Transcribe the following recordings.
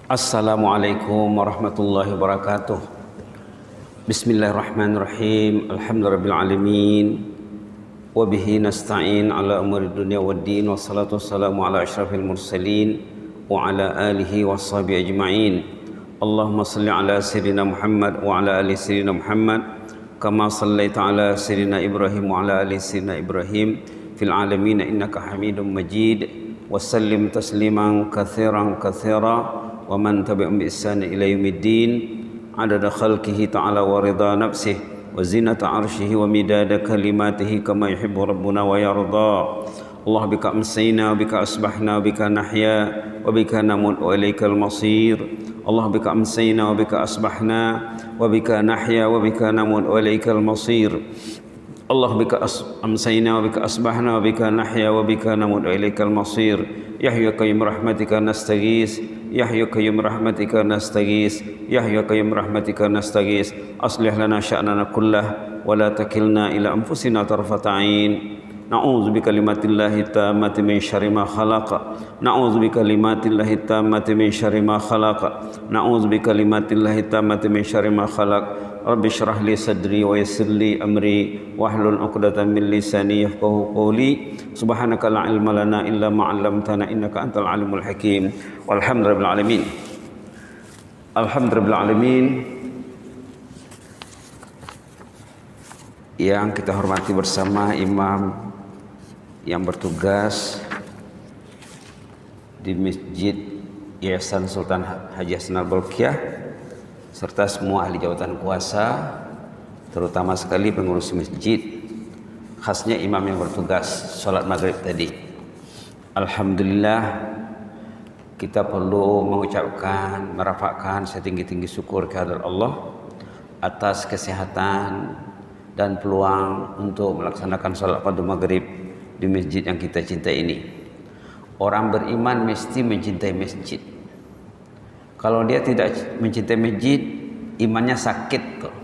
Assalamualaikum warahmatullahi wabarakatuh. Bismillahirrahmanirrahim. Alhamdulillahirabbil alamin. Wa bihi nasta'in ala umuri dunya waddin. Wassalatu wassalamu ala asyrafil mursalin wa ala alihi washabihi ajma'in. Allahumma salli ala sayyidina Muhammad wa ala ali sayyidina Muhammad kama sallaita ala sayyidina Ibrahim wa ala ali sayyidina Ibrahim fil alamin innaka Hamidum Majid. Wa sallim tasliman katsiran katsira wa man tabi'ahum bi ihsan ila yaumiddin adada khalqihi ta'ala wa ridha nafsihi wa zinata arshihi wa midada kalimatihi kama yuhibbu rabbuna wa yarda. Allah bika amsayna wa bika asbahna wa bika nahya wa bika namut wa ilaikal masir. Allah bika amsayna wa bika asbahna wa bika nahya wa bika namut wa ilaikal masir. Allah bika amsayna wa bika asbahna wa bika nahya wa bika namut wa ilaikal masir. Ya hayyu qayyum rahmatika nastaghis. Ya hayyu qayyum rahmatika nastaghis. Ya hayyu qayyum rahmatika nastaghis. Aslih lana sya'nana kullah wa la takilna ila anfusina tarfata 'ain. Na'udzu bikalimatillahi tammati min syarri ma khalaq. Na'udzu bikalimatillahi tammati min syarri ma khalaq. Na'udzu bikalimatillahi tammati min syarri ma khalaq. Rabbi shrah li sadri wa yassir li amri wahlul 'uqdatam min lisani yafqahu qawli. Subhanaka la ilma lana illa ma 'allamtana innaka antal alimul hakim. Walhamdulillahil alamin. Alhamdulillahil alamin. Yang kita hormati bersama imam yang bertugas di Masjid Yayasan Sultan Haji Hasan Al-Bolkiah serta semua ahli jabatan kuasa, terutama sekali pengurus masjid, khasnya imam yang bertugas sholat maghrib tadi. Alhamdulillah, kita perlu mengucapkan, merafakkan setinggi-tinggi syukur kehadirat Allah atas kesehatan dan peluang untuk melaksanakan sholat fardu maghrib di masjid yang kita cintai ini. Orang beriman mesti mencintai masjid. Kalau dia tidak mencintai masjid, imannya sakit tuh.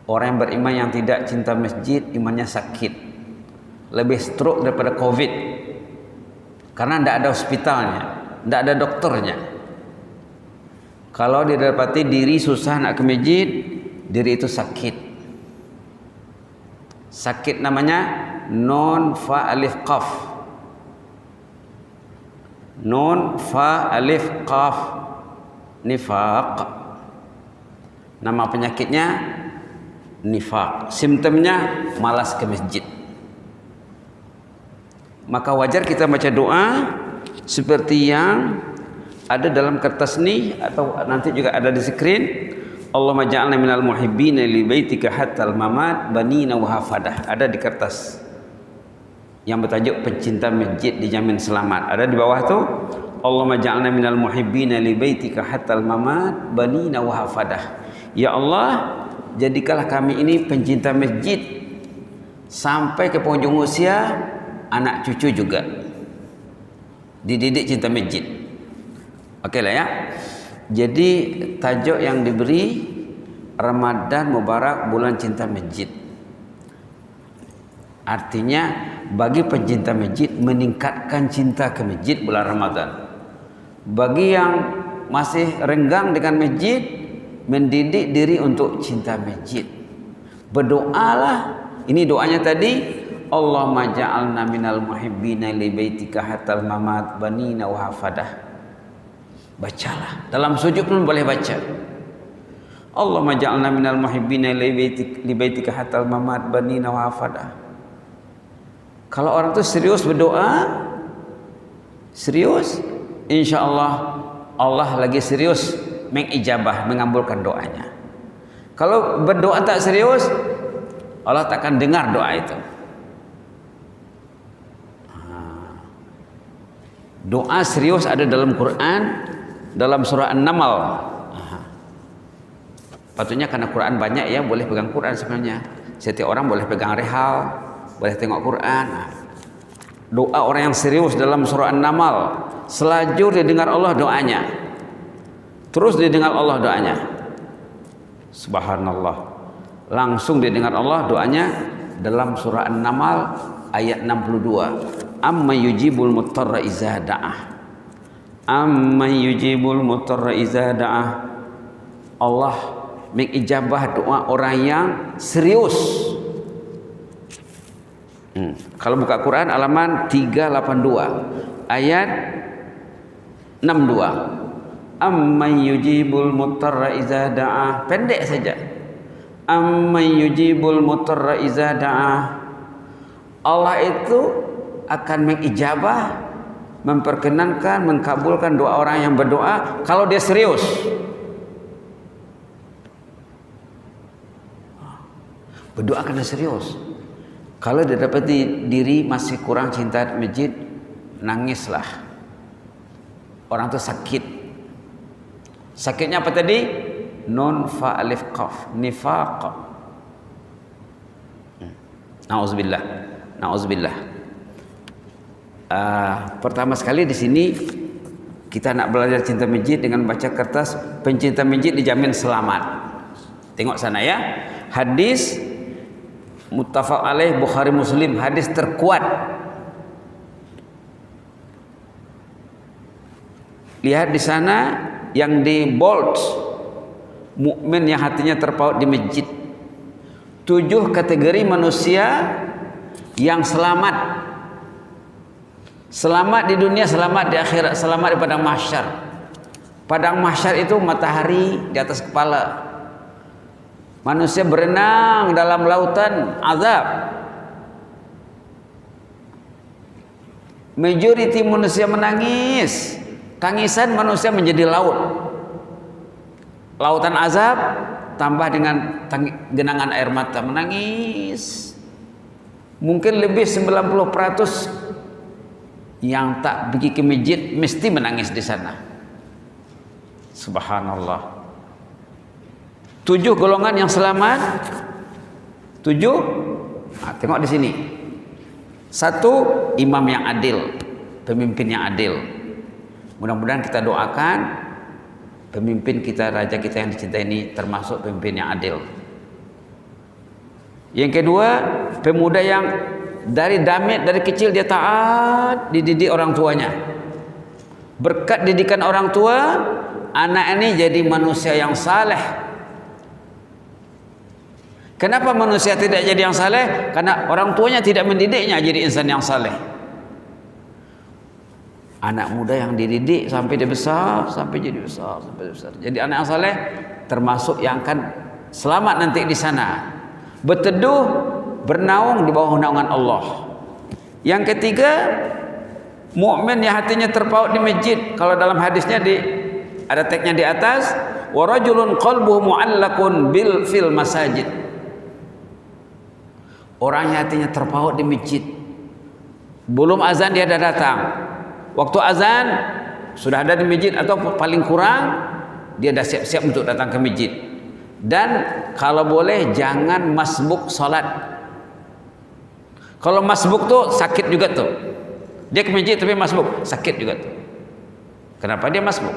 Orang yang beriman yang tidak cinta masjid, imannya sakit. Lebih stroke daripada COVID. Karena tidak ada hospitalnya, tidak ada dokternya. Kalau dia dapati diri susah nak ke masjid, diri itu sakit. Sakit namanya non fa alif qaf. Nun fa alif qaf, nifaq. Nama penyakitnya nifaq. Simptomnya malas ke masjid. Maka wajar kita baca doa seperti yang ada dalam kertas ini atau nanti juga ada di screen. Allahumma ja'alna minal muhibbina li baitika hatal mamat banina wa hafadah. Ada di kertas yang bertajuk pencinta masjid dijamin selamat. Ada di bawah tu, Allahumma ja'alna minal muhibbina li baitika hatal mamat banina wa hafadah. Ya Allah, jadikanlah kami ini pencinta masjid sampai ke penghujung usia, anak cucu juga dididik cinta masjid. Okey lah ya. Jadi tajuk yang diberi Ramadan Mubarak bulan cinta masjid. Artinya bagi pencinta masjid meningkatkan cinta ke masjid bulan Ramadan. Bagi yang masih renggang dengan masjid, mendidik diri untuk cinta masjid. Berdoalah. Ini doanya tadi, Allahumma ja'alna minal muhibbina li baitika hatal mamat banina wa hafadah. Bacalah. Dalam sujud pun boleh baca. Allahumma ja'alna minal muhibbina li baitika hatal mamat banina wa hafadah. Kalau orang itu serius berdoa, serius, insya Allah Allah lagi serius mengijabah, mengabulkan doanya. Kalau berdoa tak serius, Allah tak akan dengar doa itu. Doa serius ada dalam Quran, dalam surah An-Naml. Patutnya karena Quran banyak ya, boleh pegang Quran sebenarnya. Setiap orang boleh pegang rehal, boleh tengok Quran. Doa orang yang serius dalam surah An-Naml, selajur dia dengar Allah doanya. Terus dia dengar Allah doanya. Subhanallah. Langsung dia dengar Allah doanya dalam surah An-Naml ayat 62. Amma yujibul muttarra iza da'ah. Amman yujibul mutarra iza da'ah. Allah mengijabah doa orang yang serius. Kalau buka Quran halaman 382 ayat 62. Amman yujibul mutarra iza da'ah. Pendek saja. Amman yujibul mutarra iza da'ah. Allah itu akan mengijabah, memperkenankan, mengkabulkan doa orang yang berdoa kalau dia serius. Berdoa karena serius. Kalau dia dapati diri masih kurang cinta masjid, nangislah. Orang itu sakit. Sakitnya apa tadi? Nun fa alif qaf, nifaq. Nauzubillah. Nauzubillah. Pertama sekali di sini kita nak belajar cinta masjid dengan baca kertas. Pencinta masjid dijamin selamat. Tengok sana ya. Hadis muttafaq alaih Bukhari Muslim, hadis terkuat. Lihat di sana yang di bold, mukmin yang hatinya terpaut di masjid. 7 kategori manusia yang selamat. Selamat di dunia, selamat di akhirat, selamat di padang mahsyar. Padang mahsyar itu matahari di atas kepala. Manusia berenang dalam lautan azab. Majority manusia menangis. Tangisan manusia menjadi laut. Lautan azab tambah dengan genangan air mata, menangis. Mungkin lebih 90% yang tak pergi ke masjid mesti menangis di sana. Subhanallah. 7 golongan yang selamat. 7. Tengok di sini. 1, imam yang adil, pemimpin yang adil. Mudah-mudahan kita doakan pemimpin kita, raja kita yang dicintai ini termasuk pemimpin yang adil. Yang kedua, pemuda yang dari kecil dia taat, dididik orang tuanya. Berkat didikan orang tua, anak ini jadi manusia yang saleh. Kenapa manusia tidak jadi yang saleh? Karena orang tuanya tidak mendidiknya jadi insan yang saleh. Anak muda yang dididik sampai dia besar, sampai jadi besar, sampai besar. Jadi anak yang saleh termasuk yang akan selamat nanti di sana. Berteduh, bernaung di bawah naungan Allah. Yang ketiga, mukmin yang hatinya terpaut di masjid. Kalau dalam hadisnya ada tagnya di atas, wa rajulun qalbuhu mu'allaqun fil masajid. Orang yang hatinya terpaut di masjid. Belum azan dia dah datang. Waktu azan sudah ada di masjid atau paling kurang dia dah siap-siap untuk datang ke masjid. Dan kalau boleh jangan masbuk salat. Kalau masbuk tuh sakit juga tuh. Dia ke masjid tapi masbuk, sakit juga tuh. Kenapa dia masbuk?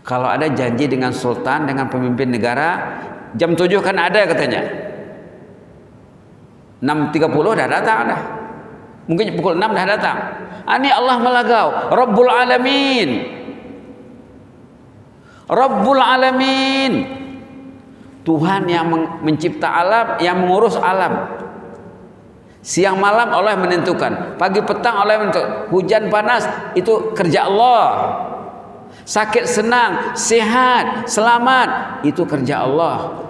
Kalau ada janji dengan sultan, dengan pemimpin negara, jam 7 kan ada katanya. 6.30 dah datang dah. Mungkin pukul 6 dah datang. Ini Allah melagau, Rabbul Alamin. Rabbul Alamin. Tuhan yang mencipta alam, yang mengurus alam. Siang malam Allah menentukan, pagi petang Allah menentukan. Hujan panas itu kerja Allah. Sakit senang, sehat, selamat itu kerja Allah.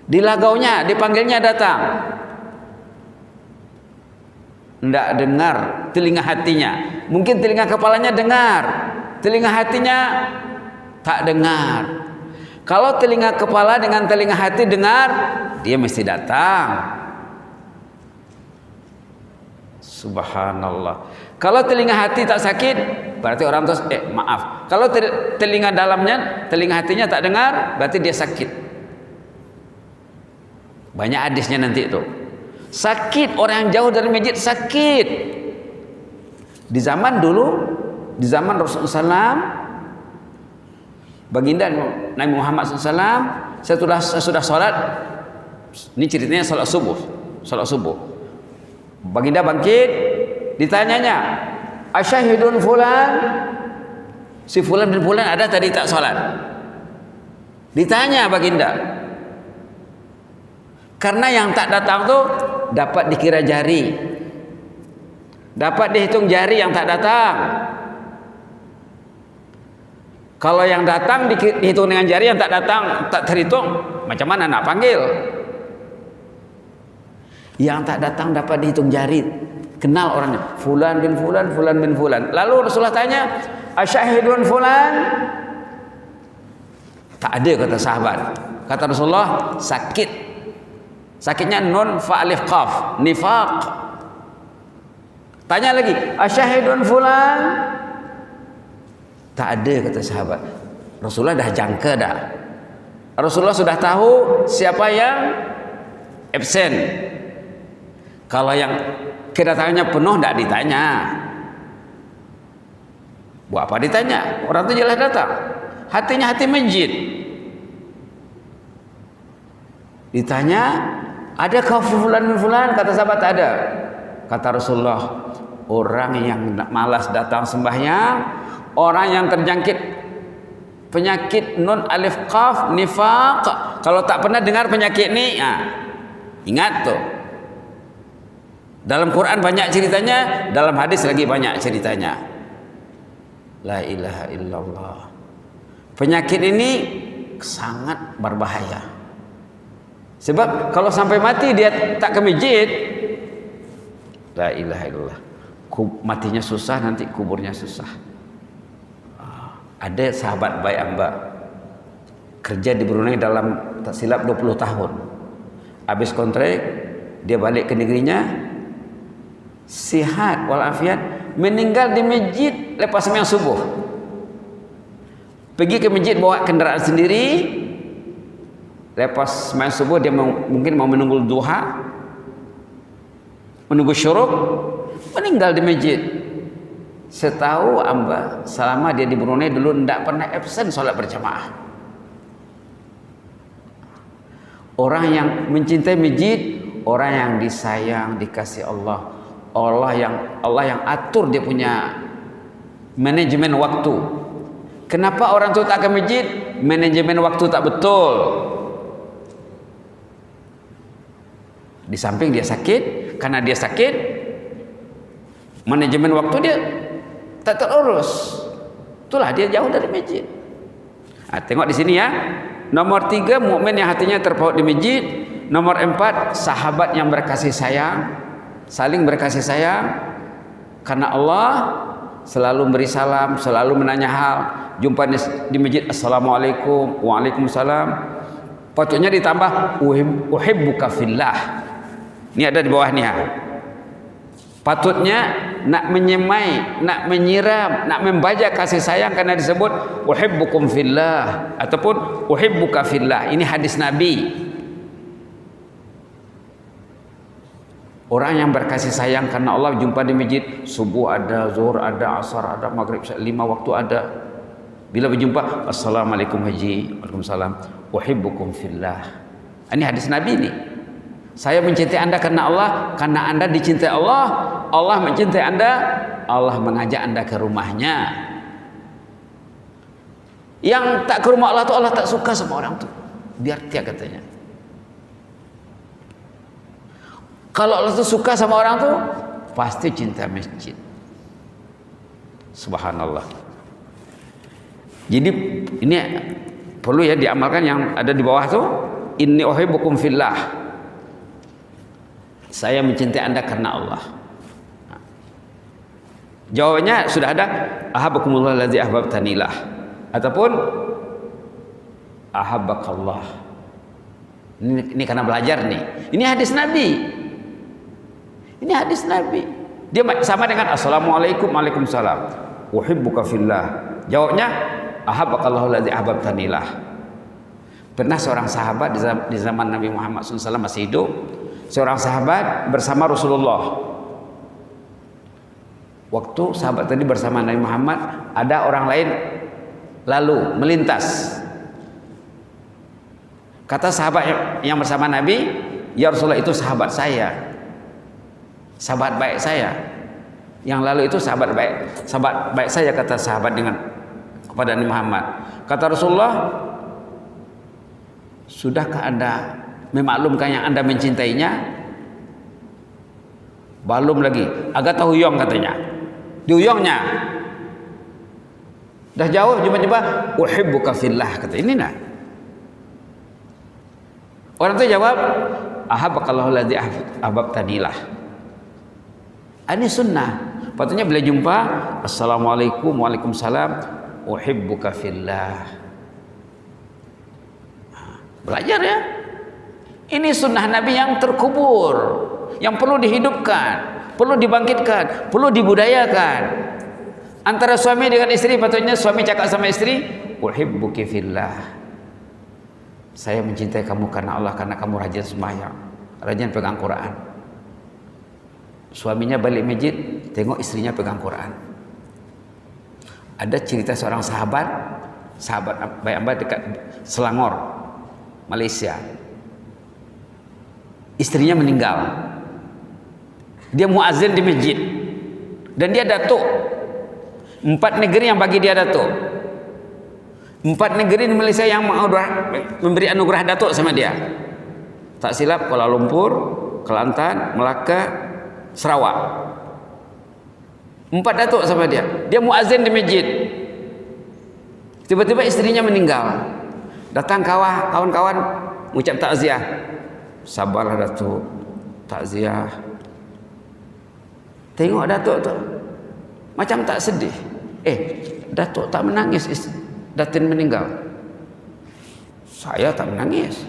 Dilagaunya, dipanggilnya datang. Tidak dengar telinga hatinya. Mungkin telinga kepalanya dengar, telinga hatinya tak dengar. Kalau telinga kepala dengan telinga hati dengar, dia mesti datang. Subhanallah. Kalau telinga hati tak sakit, berarti orang itu maaf. Kalau telinga dalamnya, telinga hatinya tak dengar, berarti dia sakit. Banyak hadisnya nanti itu. Sakit, orang yang jauh dari masjid sakit. Di zaman dulu, di zaman Rasulullah SAW, baginda Nabi Muhammad SAW, sesudah sholat, ini ceritanya sholat subuh. Baginda bangkit, ditanyanya, asyahidun fulan, Si fulan bin fulan ada tadi tak sholat. Ditanya baginda. Karena yang tak datang tuh dapat dikira jari. Dapat dihitung jari yang tak datang. Kalau yang datang dihitung dengan jari, yang tak datang tak terhitung. Macam mana nak panggil? Yang tak datang dapat dihitung jari. Kenal orangnya. Fulan bin fulan, fulan bin fulan. Lalu Rasulullah tanya, asyahidun fulan? Tak ada, kata sahabat. Kata Rasulullah, sakit. Sakitnya nun fa alif qaf, nifaq. Tanya lagi, asyahidun fulan? Tak ada, kata sahabat. Rasulullah dah jangka dah. Rasulullah sudah tahu siapa yang absen. Kalau yang kedatangannya penuh tidak ditanya. Buat apa ditanya? Orang itu jelas datang. Hatinya hati masjid. Ditanya, adakah fulan bin fulan? Kata sahabat, ada. Kata Rasulullah, orang yang malas datang sembahyang, orang yang terjangkit penyakit nun alif qaf nifaq. Kalau tak pernah dengar penyakit ini, ingat tuh. Dalam Quran banyak ceritanya, dalam hadis lagi banyak ceritanya. La ilaha illallah. Penyakit ini sangat berbahaya. Sebab kalau sampai mati dia tak ke masjid, la ilaha illallah. Matinya susah, nanti kuburnya susah. Ada sahabat baik hamba kerja di Brunei dalam tak silap 20 tahun. Habis kontrak, dia balik ke negerinya, sihat walafiat, meninggal di masjid lepas sembahyang subuh. Pergi ke masjid bawa kendaraan sendiri. Lepas sembahyang subuh dia mungkin mau menunggu duha, menunggu syuruk, meninggal di masjid. Setahu hamba, selama dia di Brunei dulu tidak pernah absen solat berjamaah. Orang yang mencintai masjid, orang yang disayang, dikasih Allah. Allah yang atur dia punya manajemen waktu. Kenapa orang itu tak ke masjid? Manajemen waktu tak betul. Di samping dia sakit, karena dia sakit, manajemen waktu dia tak terurus. Itulah dia jauh dari masjid. Tengok di sini ya. Nomor 3, mukmin yang hatinya terpaut di masjid. Nomor 4, sahabat yang berkasih sayang, saling berkasih sayang karena Allah, selalu beri salam, selalu menanya hal. Jumpa di masjid, assalamualaikum, waalaikumsalam. Patutnya ditambah uhibbuka fillah. Ini ada di bawah nih ya. Patutnya nak menyemai, nak menyiram, nak membaca kasih sayang karena disebut uhibbukum fillah ataupun uhibbuka fillah. Ini hadis Nabi. Orang yang berkasih sayang karena Allah jumpa di masjid, subuh ada, zuhur ada, asar ada, maghrib 5 waktu ada. Bila berjumpa, assalamualaikum haji, waalaikumsalam, uhibbukum fillah. Ini hadis Nabi nih. Saya mencintai anda karena Allah, karena anda dicintai Allah, Allah mencintai anda, Allah mengajak anda ke rumahnya. Yang tak ke rumah Allah tuh Allah tak suka sama orang tuh. Biar dia katanya. Kalau Allah tuh suka sama orang tuh, pasti cinta masjid. Subhanallah. Jadi ini perlu ya diamalkan yang ada di bawah tuh. Inni uhibbukum fillah. Saya mencintai anda karena Allah. Jawabannya sudah ada. Ahabbakumullah ladzi ahbabtanilah. Ataupun ahabbakallah. Ini karena belajar nih. Ini hadis Nabi. Ini hadis Nabi. Dia sama dengan assalamualaikum, waalaikumsalam, uhibbuka fillah. Jawabnya ahabbakallahu ladzi ahbabtanilah. Pernah seorang sahabat di zaman Nabi Muhammad SAW masih hidup, seorang sahabat bersama Rasulullah. Waktu sahabat tadi bersama Nabi Muhammad, ada orang lain lalu melintas. Kata sahabat yang bersama Nabi, ya Rasulullah, itu sahabat saya, sahabat baik saya. Yang lalu itu sahabat baik saya, kata sahabat dengan kepada Nabi Muhammad. Kata Rasulullah, sudahkah Anda memaklumkan yang Anda mencintainya? Belum lagi. Agak tahu huyong katanya. Dihuyongnya. Dah jauh coba-coba, uhibbuka fillah, kata ini nah. Orang itu jawab, ahabbakallahu ladzi ahbabtanilah. Ini sunnah. Patutnya bila jumpa, assalamualaikum, waalaikumsalam, uhibbuka fillah. Belajar ya. Ini sunnah Nabi yang terkubur, yang perlu dihidupkan, perlu dibangkitkan, perlu dibudayakan. Antara suami dengan istri, patutnya suami cakap sama istri, uhibbuki fillah. Saya mencintai kamu karena Allah, karena kamu rajin sembahyang, rajin pegang Quran. Suaminya balik masjid, tengok istrinya pegang Quran. Ada cerita seorang sahabat baik dekat Selangor, Malaysia. Istrinya meninggal. Dia muazin di masjid. Dan dia datuk. 4 negeri yang bagi dia datuk. 4 negeri di Malaysia yang memberi anugerah datuk sama dia. Tak silap Kuala Lumpur, Kelantan, Melaka, Sarawak. 4 datuk sama dia. Dia muazin di masjid. Tiba-tiba istrinya meninggal. Datang kawan-kawan mengucap takziah. Sabarlah datuk, takziah. Tengok datuk tu macam tak sedih. Datuk tak menangis Datin meninggal. Saya tak menangis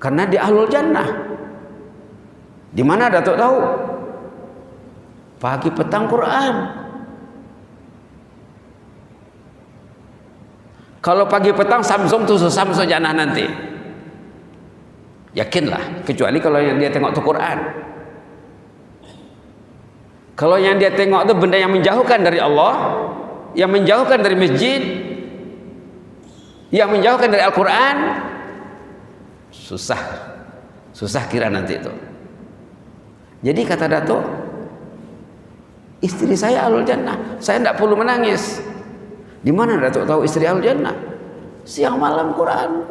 karena dia ahlul jannah. Di mana datuk tahu? Pagi petang Quran. Kalau pagi petang Samsung tu Samsung jannah nanti. Yakinlah, kecuali kalau yang dia tengok tu Quran. Kalau yang dia tengok tu benda yang menjauhkan dari Allah, yang menjauhkan dari masjid, yang menjauhkan dari Al-Quran, susah kira nanti itu. Jadi kata datuk, istri saya ahlul jannah, saya tidak perlu menangis. Di mana datuk tahu istri ahlul jannah? Siang malam Quran.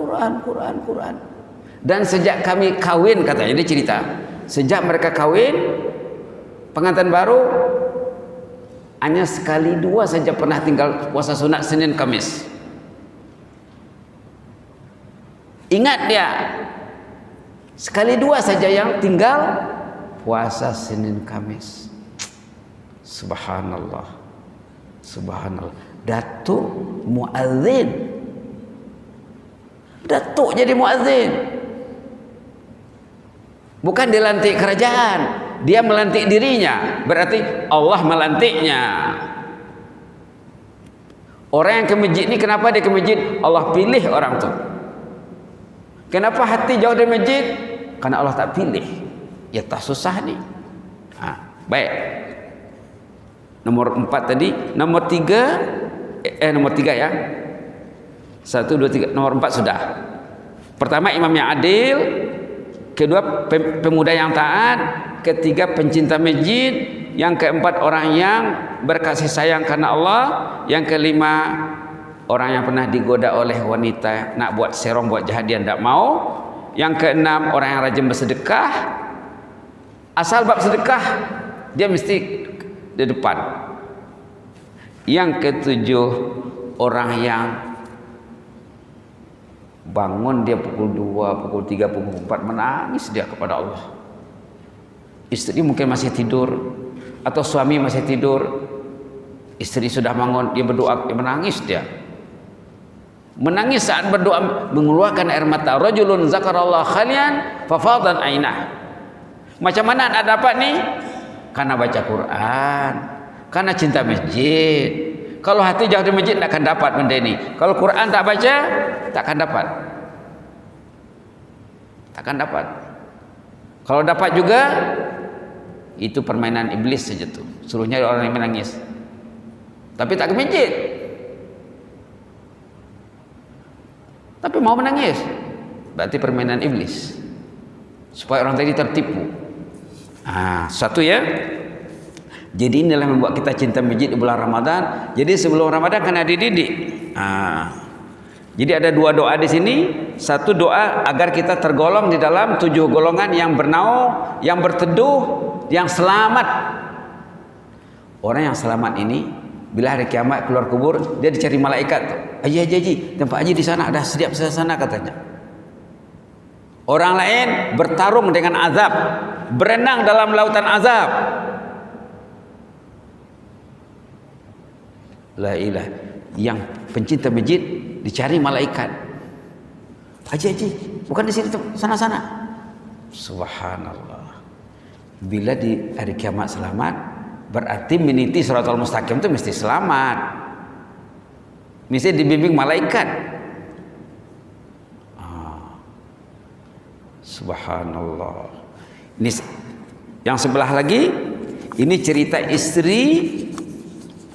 Dan sejak kami kawin, katanya dia cerita, sejak mereka kawin, pengantin baru hanya sekali 2 saja pernah tinggal puasa sunat Senin Kamis. Ingat dia, sekali 2 saja yang tinggal puasa Senin Kamis. Subhanallah. Datuk muadzin. Datuk jadi muadzin. Bukan dilantik kerajaan, dia melantik dirinya. Berarti Allah melantiknya. Orang yang ke masjid ni, kenapa dia ke masjid? Allah pilih orang tu. Kenapa hati jauh dari masjid? Karena Allah tak pilih. Ya tak susah ni. Baik. Nomor 4 tadi. Nomor 3 ya. 1, 2, 3. Nomor 4 sudah. Pertama, imam yang adil. Kedua, pemuda yang taat. Ketiga, pencinta masjid. Yang keempat, orang yang berkasih sayang karena Allah. Yang kelima, orang yang pernah digoda oleh wanita nak buat serong, buat jahat, dia tidak mau. Yang keenam, orang yang rajin bersedekah. Asal bab sedekah, dia mesti di depan. Yang ketujuh, orang yang bangun dia pukul 2, pukul 3, pukul 4, menangis dia kepada Allah. Istri mungkin masih tidur, atau suami masih tidur. Istri sudah bangun, dia berdoa, dia menangis dia. Menangis saat berdoa, mengeluarkan air mata. Rajulun zakarallah khalian fafadan ainah. Macam mana nak dapat ni? Karena baca Quran, karena cinta masjid. Kalau hati jauh dari masjid, tak akan dapat benda ini. Kalau Quran tak baca, tak akan dapat. Takkan dapat. Kalau dapat juga, itu permainan iblis saja tu. Suruhnya orang yang menangis. Tapi tak ke masjid. Tapi mau menangis. Berarti permainan iblis. Supaya orang tadi tertipu. Satu ya. Jadi inilah membuat kita cinta masjid di bulan Ramadan. Jadi sebelum Ramadan kena dididik. Jadi ada dua doa di sini. Satu doa agar kita tergolong di dalam 7 golongan yang bernaung, yang berteduh, yang selamat. Orang yang selamat ini bila hari kiamat keluar kubur, dia dicari malaikat tuh. Haji, tempat haji di sana, ada setiap sana katanya. Orang lain bertarung dengan azab, berenang dalam lautan azab. La ilaha. Yang pencinta masjid dicari malaikat. Haji, bukan di sini, sana. Subhanallah. Bila di hari kiamat selamat, berarti meniti Shiratal Mustaqim itu mesti selamat. Mesti dibimbing malaikat. Subhanallah. Ini yang sebelah lagi, ini cerita istri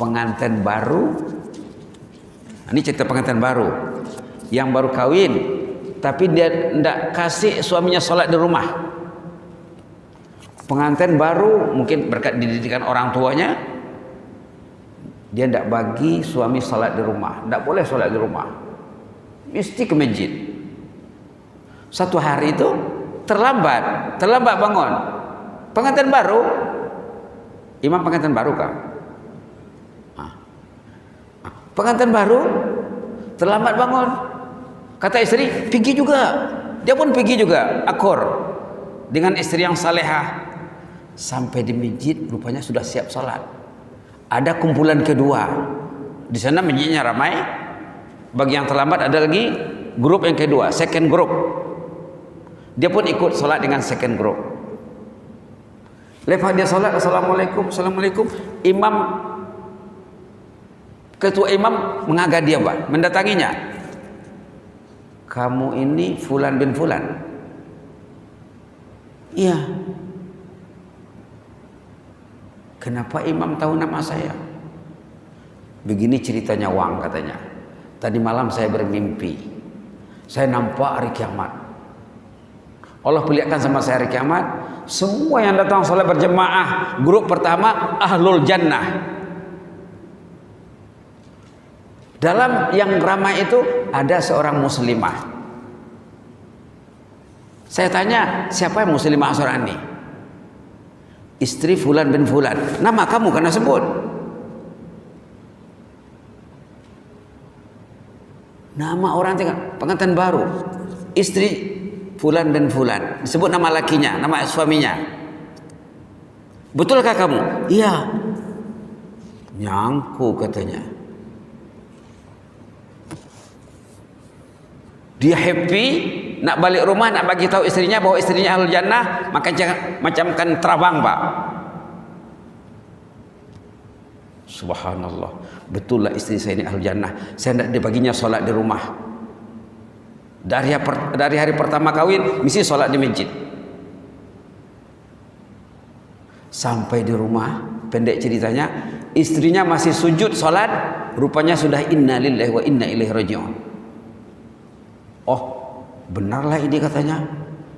pengantin baru. Ini cerita pengantin baru yang baru kawin, tapi dia tidak kasih suaminya sholat di rumah. Pengantin baru mungkin berkat dididikan orang tuanya, dia tidak bagi suami sholat di rumah. Tidak boleh sholat di rumah, mesti ke masjid. Satu hari itu terlambat bangun. Pengantin baru, imam pengantin baru kah? Pengantin baru terlambat bangun. Kata istri, pergi juga. Dia pun pergi juga, akur dengan istri yang salehah. Sampai di masjid rupanya sudah siap salat. Ada kumpulan kedua. Di sana masjidnya ramai. Bagi yang terlambat ada lagi grup yang kedua, second group. Dia pun ikut salat dengan second group. Lepas dia salat, assalamualaikum. Ketua imam mengagar dia, Pak, mendatanginya. Kamu ini Fulan bin Fulan? Iya. Kenapa imam tahu nama saya? Begini ceritanya Wang, katanya. Tadi malam saya bermimpi. Saya nampak hari kiamat. Allah perlihatkan sama saya hari kiamat. Semua yang datang salat berjemaah, grup pertama Ahlul Jannah. Dalam yang ramai itu ada seorang muslimah. Saya tanya, siapa yang muslimah seorang ini? Istri Fulan bin Fulan. Nama kamu kena sebut. Nama orang tengok, pengantin baru. Istri Fulan bin Fulan. Disebut nama lakinya, nama suaminya. Betulkah kamu? Iya. Nyangku katanya. Dia happy, nak balik rumah, nak bagi tahu istrinya bahwa istrinya Ahlul Jannah, macam kan terbang, Pak. Subhanallah, betul lah istri saya ini Ahlul Jannah. Saya tidak dibaginya solat di rumah. Dari hari pertama kawin, mesti solat di masjid. Sampai di rumah, pendek ceritanya, istrinya masih sujud solat, rupanya sudah inna lillahi wa inna ilaihi raji'un. Oh, benarlah ini katanya.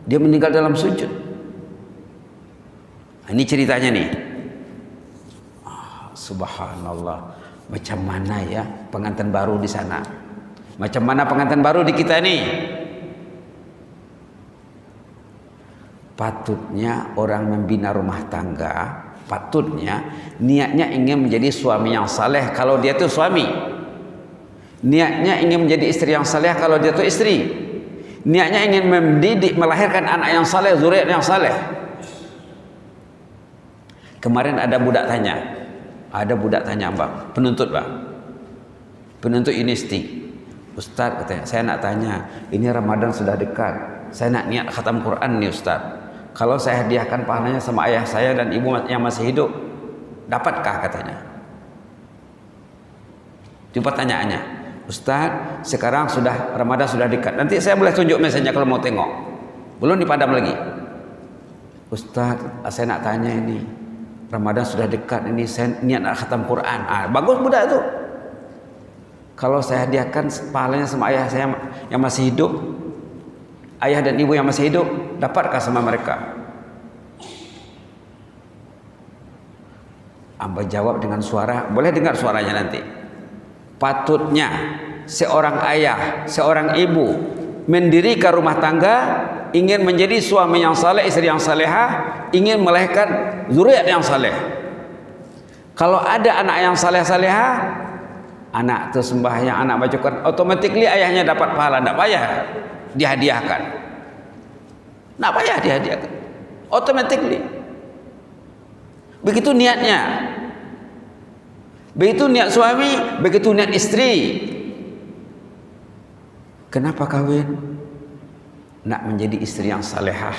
Dia meninggal dalam sujud. Ini ceritanya nih. Subhanallah. Macam mana ya pengantin baru di sana? Macam mana pengantin baru di kita nih? Patutnya orang membina rumah tangga, patutnya niatnya ingin menjadi suami yang saleh kalau dia itu suami. Niatnya ingin menjadi istri yang saleh kalau dia itu istri. Niatnya ingin mendidik, melahirkan anak yang saleh, zuriat yang saleh. Kemarin ada budak tanya, Mbak, penuntut, Pak. Penuntut universiti. Ustaz katanya, saya nak tanya, ini Ramadan sudah dekat. Saya nak niat khatam Quran nih, Ustaz. Kalau saya hadiahkan pahalanya sama ayah saya dan ibu yang masih hidup, dapatkah katanya? Itu pertanyaannya. Ustaz, sekarang sudah Ramadan sudah dekat. Nanti saya boleh tunjuk mesejnya kalau mau tengok. Belum dipadam lagi. Ustaz, saya nak tanya ini. Ramadan sudah dekat ini, saya niat nak khatam Quran. Bagus budak itu. Kalau saya hadiahkan pahalanya sama ayah saya yang masih hidup, ayah dan ibu yang masih hidup, dapatkah sama mereka? Amba jawab dengan suara, boleh dengar suaranya nanti. Patutnya seorang ayah, seorang ibu mendirikan rumah tangga, ingin menjadi suami yang saleh, istri yang salehah, ingin melahirkan zuriat yang saleh. Kalau ada anak yang saleh-salehah, anak tersembahyang, anak baca Quran, automatically ayahnya dapat pahala, tidak payah dihadiahkan. Tidak payah dihadiahkan. Automatically. Begitu niatnya. Begitu niat suami, begitu niat istri. Kenapa kawin? Nak menjadi istri yang salehah,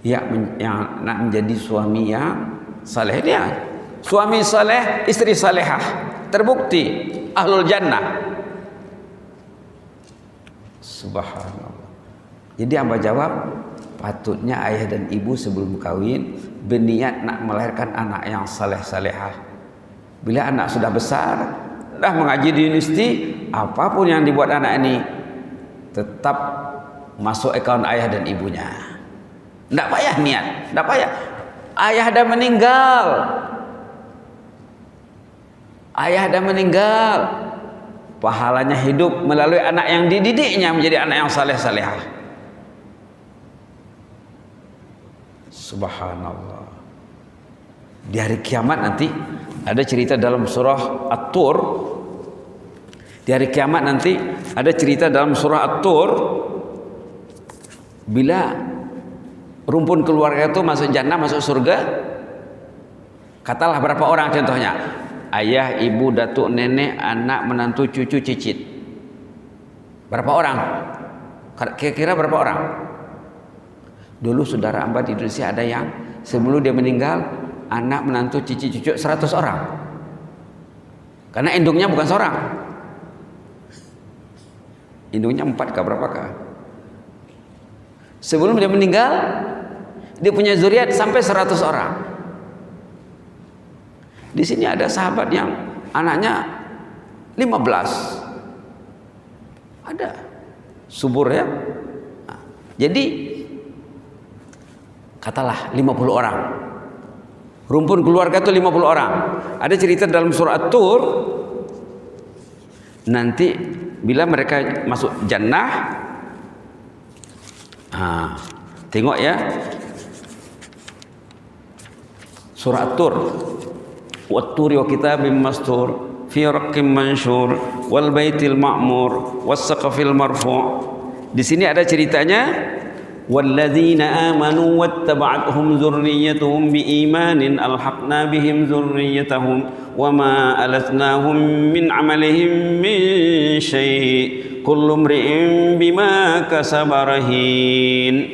yang nak menjadi suami yang saleh. Dia suami saleh, istri salehah, terbukti ahlul jannah. Subhanallah. Jadi hamba jawab, patutnya ayah dan ibu sebelum kawin berniat nak melahirkan anak yang saleh-salehah. Bila anak sudah besar, dah mengaji di universiti, apapun yang dibuat anak ini tetap masuk akaun ayah dan ibunya. Tidak payah niat, tidak payah. Ayah dah meninggal. Ayah dah meninggal. Pahalanya hidup melalui anak yang dididiknya menjadi anak yang saleh-salehah. Subhanallah. Di hari kiamat nanti ada cerita dalam surah At-Tur. Di hari kiamat nanti ada cerita dalam surah At-Tur, bila rumpun keluarga itu masuk jannah, masuk surga, katalah berapa orang contohnya? Ayah, ibu, datuk, nenek, anak, menantu, cucu, cicit. Berapa orang? Kira-kira berapa orang? Dulu saudara hamba di Indonesia ada yang sebelum dia meninggal, anak, menantu, cicit, cucu 100 orang. Karena induknya bukan seorang. Induknya 4 kah berapa kah? Sebelum dia meninggal, dia punya zuriat sampai 100 orang. Di sini ada sahabat yang anaknya 15. Ada. Subur ya. Nah, jadi katalah 50 orang. Rumpun keluarga itu 50 orang. Ada cerita dalam surah At-Tur, nanti bila mereka masuk jannah, tengok ya, surah At-Tur, wat-turi wa kitabim mastur fi raqqim mansyur wal baitil ma'mur was saqafil marfu'. Di sini ada ceritanya, walladzina amanu wattaba'athum dzurriyyatuhum biimanin alhaqna bihim dzurriyyatahum wama alatnahum min amalihim min syai' kullu imri'in bima kasaba rahin.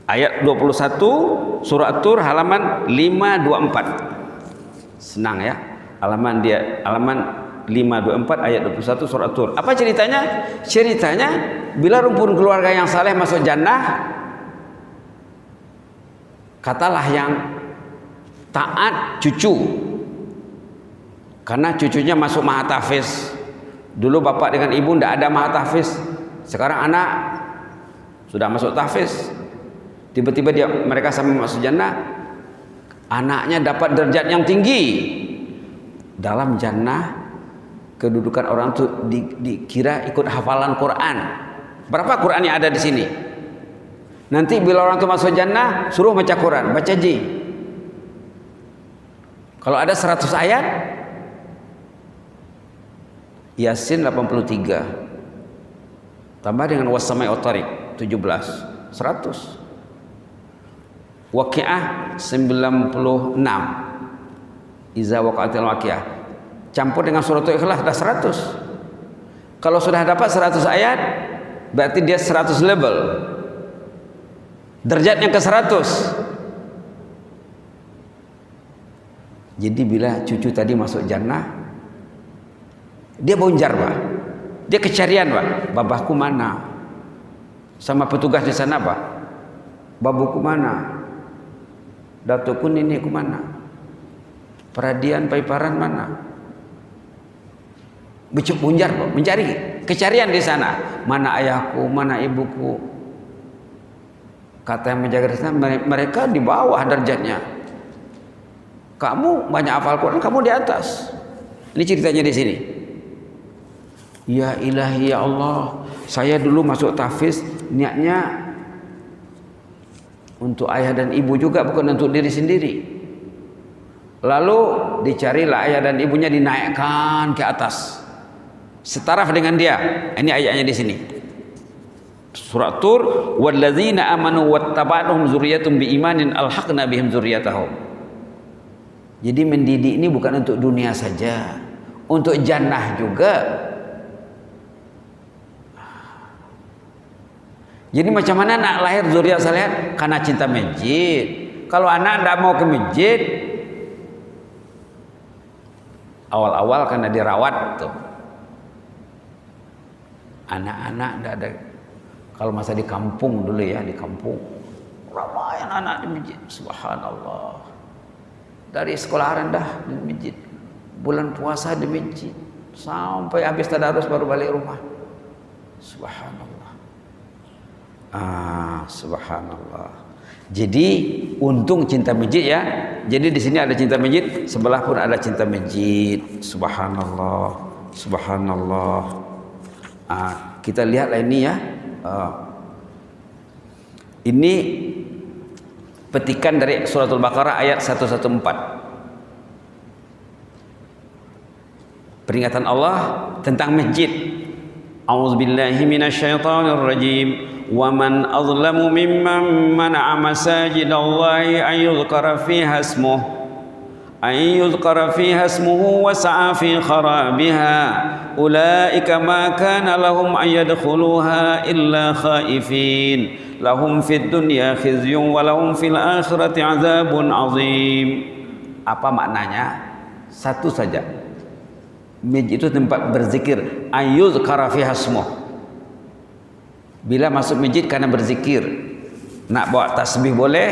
Ayat 21 surah At-Tur halaman 524. Senang ya, halaman 524 ayat 21 surah At-Tur. Apa ceritanya? Ceritanya bila rumpun keluarga yang saleh masuk jannah, katalah yang taat cucu, karena cucunya masuk mahatafis. Dulu bapak dengan ibu tidak ada mahatafis, sekarang anak sudah masuk tahfiz. Tiba-tiba mereka sama masuk jannah, anaknya dapat derajat yang tinggi. Dalam jannah kedudukan orang itu dikira ikut hafalan Quran. Berapa Quran yang ada di sini? Nanti bila orang itu masuk jannah, suruh baca Quran, baca ji. Kalau ada 100 ayat, Yasin 83. Tambah dengan was-samai wat-tariq 17, 100. Waqiah 96. Iza waqa'atil waqiah. Campur dengan suratul Ikhlas dah 100. Kalau sudah dapat 100 ayat, berarti dia 100 level. Derajatnya ke 100. Jadi bila cucu tadi masuk jannah, dia bonjar, Pak. Dia kecarian, Pak. Babahku mana? Sama petugas di sana, Pak. Babuku mana? Datukku, nenekku mana? Peradian paiparan mana? Bunjar, Pak. Mencari kecarian di sana. Mana ayahku, mana ibuku? Kata yang menjaga di sana, mereka di bawah derajatnya. Kamu banyak hafal Quran, kamu di atas. Ini ceritanya di sini. Ya ilahi ya Allah, saya dulu masuk tahfiz niatnya untuk ayah dan ibu juga, bukan untuk diri sendiri. Lalu dicarilah ayah dan ibunya, dinaikkan ke atas setaraf dengan dia. Ini ayatnya di sini. Surat Tur, walladzina amanu wattaba'atuhum dzurriyyatum biimanin alhaqna bihim dzurriyyatahum. Jadi mendidik ini bukan untuk dunia saja, untuk jannah juga. Jadi macam mana nak lahir zuriat saleh? Karena cinta masjid. Kalau anak tidak mau ke masjid, awal-awal karena dirawat tuh, anak-anak tidak ada. Kalau masa di kampung dulu ya, di kampung ramai anak-anak di masjid. Subhanallah. Dari sekolah rendah di masjid, bulan puasa di masjid, sampai habis tadarus baru balik rumah. Subhanallah. Subhanallah. Jadi untung cinta masjid ya. Jadi di sini ada cinta masjid, sebelah pun ada cinta masjid. Subhanallah, subhanallah. Kita lihatlah ini ya. Ini petikan dari Suratul Baqarah ayat 114. Peringatan Allah tentang masjid. A'udzubillahi minasyaitonirrajim. وَمَنْ أَظْلَمُ مِمَّنْ مَنَعَ مَسَاجِدَ اللَّهِ أَنْ يُذْكَرَ فِيهَا اسْمُهُ وَسَعَى فِي خَرَابِهَا أُولَئِكَ مَا كَانَ لَهُمْ أَنْ يَدْخُلُوهَا إِلَّا خَائِفِينَ لَهُمْ فِي الدُّنْيَا خِزْيٌ وَلَهُمْ فِي الْآخِرَةِ عَذَابٌ عَظِيمٌ. Apa maknanya? Satu saja. Masjid itu tempat berzikir. أَنْ يُذْكَرَ فِيهَا اسْمُهُ. Bila masuk masjid karena berzikir, nak bawa tasbih boleh,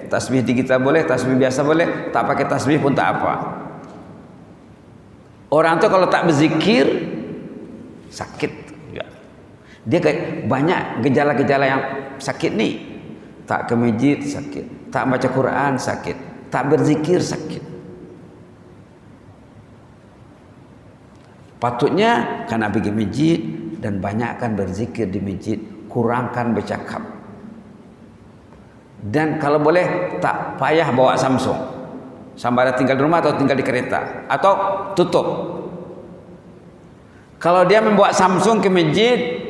tasbih digital boleh, tasbih biasa boleh, tak pakai tasbih pun tak apa. Orang tu kalau tak berzikir sakit ya. Dia banyak gejala-gejala yang sakit nih. Tak ke masjid sakit, tak baca Quran sakit, tak berzikir sakit. Patutnya karena pergi masjid dan banyakkan berzikir di masjid, kurangkan bercakap. Dan kalau boleh tak payah bawa Samsung, sama ada tinggal di rumah atau tinggal di kereta, atau tutup. Kalau dia membawa Samsung ke masjid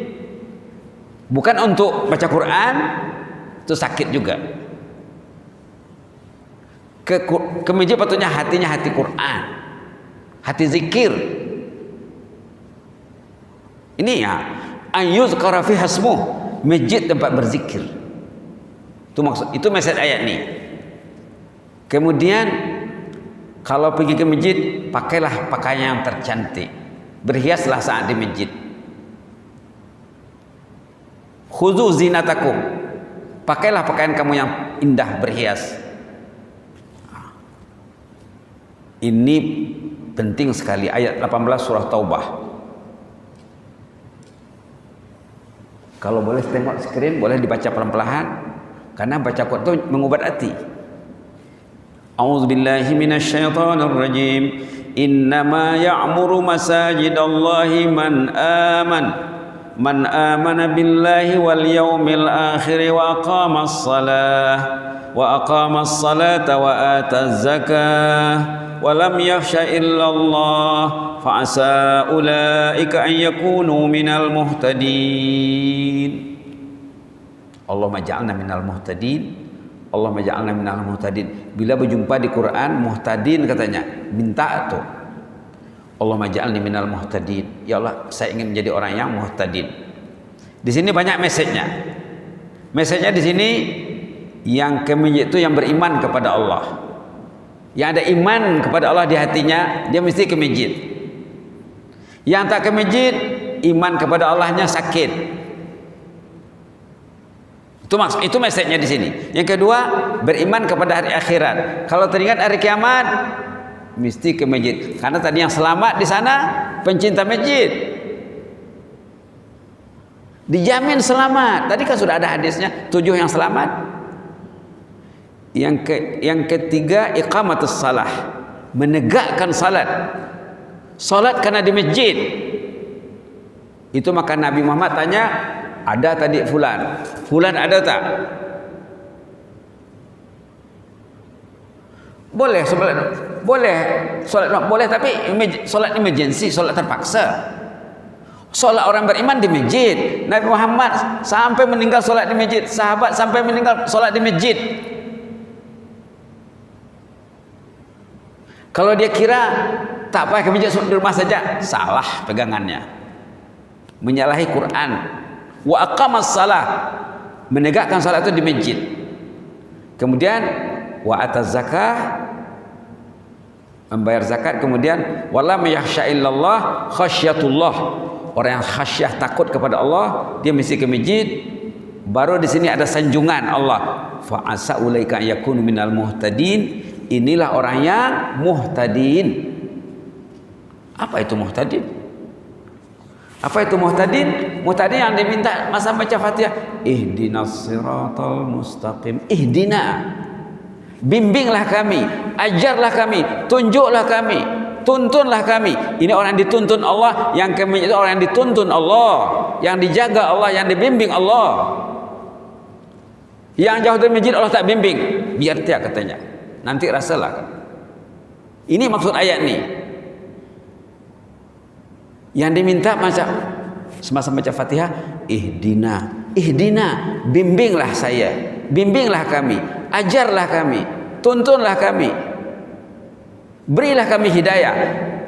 bukan untuk baca Quran, itu sakit juga. Ke masjid patutnya hatinya hati Quran, hati zikir. Ini ya, ayyuzkara fi hasmuh, masjid tempat berzikir. Itu maksud, itu mesej ayat ini. Kemudian kalau pergi ke masjid, pakailah pakaian yang tercantik. Berhiaslah saat di masjid. Khuzu zinatakum. Pakailah pakaian kamu yang indah, berhias. Ini penting sekali, ayat 18 surah Taubah. Kalau boleh tengok screen, boleh dibaca pelan-pelan, karena baca Quran itu mengobati hati. A'udzubillahi minasyaitonirrajim. Innama ya'muru masajidallahi man amana billahi wal yawmil akhir wa aqamas salata wa ataz zakah wa lam yakhsha illallah fa'asa ulaika an yakunu minal muhtadin. Allahumma ja'alna minal muhtadin. Allahumma ja'alna minal muhtadin. Bila berjumpa di Quran muhtadin katanya, minta tu. Allahumma ja'alni minal muhtadin. Ya Allah, saya ingin menjadi orang yang muhtadin. Di sini banyak mesejnya. Mesejnya di sini yang kemudian itu yang beriman kepada Allah. Yang ada iman kepada Allah di hatinya, dia mesti ke masjid. Yang tak ke masjid, iman kepada Allahnya sakit. Itu mesejnya di sini. Yang kedua, beriman kepada hari akhirat. Kalau teringat hari kiamat, mesti ke masjid. Karena tadi yang selamat di sana pencinta masjid, dijamin selamat. Tadi kan sudah ada hadisnya 7 yang selamat. Yang ketiga, iqamatus salah, menegakkan salat. Salat karena di masjid. Itu maka Nabi Muhammad tanya, ada tadi fulan. Fulan ada tak? Boleh solat, boleh solat, boleh, tapi solat emergency, solat terpaksa. Solat orang beriman di masjid. Nabi Muhammad sampai meninggal solat di masjid. Sahabat sampai meninggal solat di masjid. Kalau dia kira tak pakai ke masjid di rumah saja, salah pegangannya. Menyalahi Quran. Wa aqamas salah, menegakkan salat itu di masjid. Kemudian wa ataz zakah, membayar zakat. Kemudian wala yakhsha illallah khasyatullah, orang yang khasyah takut kepada Allah dia mesti ke masjid. Baru di sini ada sanjungan Allah, fa asa ulaika yakunu minal muhtadin, inilah orang yang muhtadin. Apa itu muhtadin? Apa itu muhtadin? Muhtadin yang diminta masa baca Fatihah, ihdinas siratal mustaqim. Ihdina, bimbinglah kami, ajarlah kami, tunjuklah kami, tuntunlah kami. Ini orang yang dituntun Allah, yang kami itu orang yang dituntun Allah, yang dijaga Allah, yang dibimbing Allah. Yang jauh dari masjid Allah tak bimbing, biar dia katanya. Nanti rasalah. Ini maksud ayat ni. Yang diminta macam semasa baca Fatihah, ihdina, ihdina, bimbinglah saya, bimbinglah kami, ajarlah kami, tuntunlah kami, berilah kami hidayah.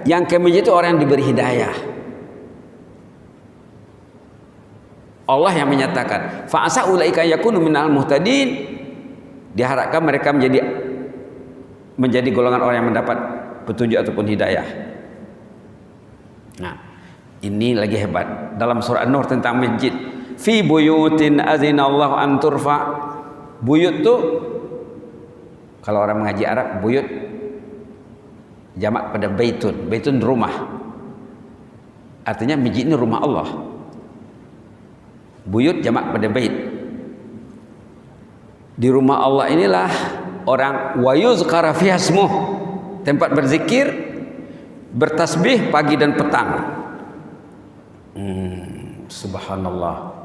Yang kami itu orang yang diberi hidayah. Allah yang menyatakan, fa asa ulaika yakunu minal muhtadin, diharapkan mereka menjadi golongan orang yang mendapat petunjuk ataupun hidayah. Nah, ini lagi hebat dalam surah An-Nur tentang masjid. Fi buyutin azinallahu an turfa. Buyut tu, kalau orang mengaji Arab, buyut jamak pada baitun. Baitun rumah. Artinya masjid ini rumah Allah. Buyut jamak pada bait. Di rumah Allah inilah orang wayuzkara fiha ismuh, tempat berzikir, bertasbih pagi dan petang. Subhanallah.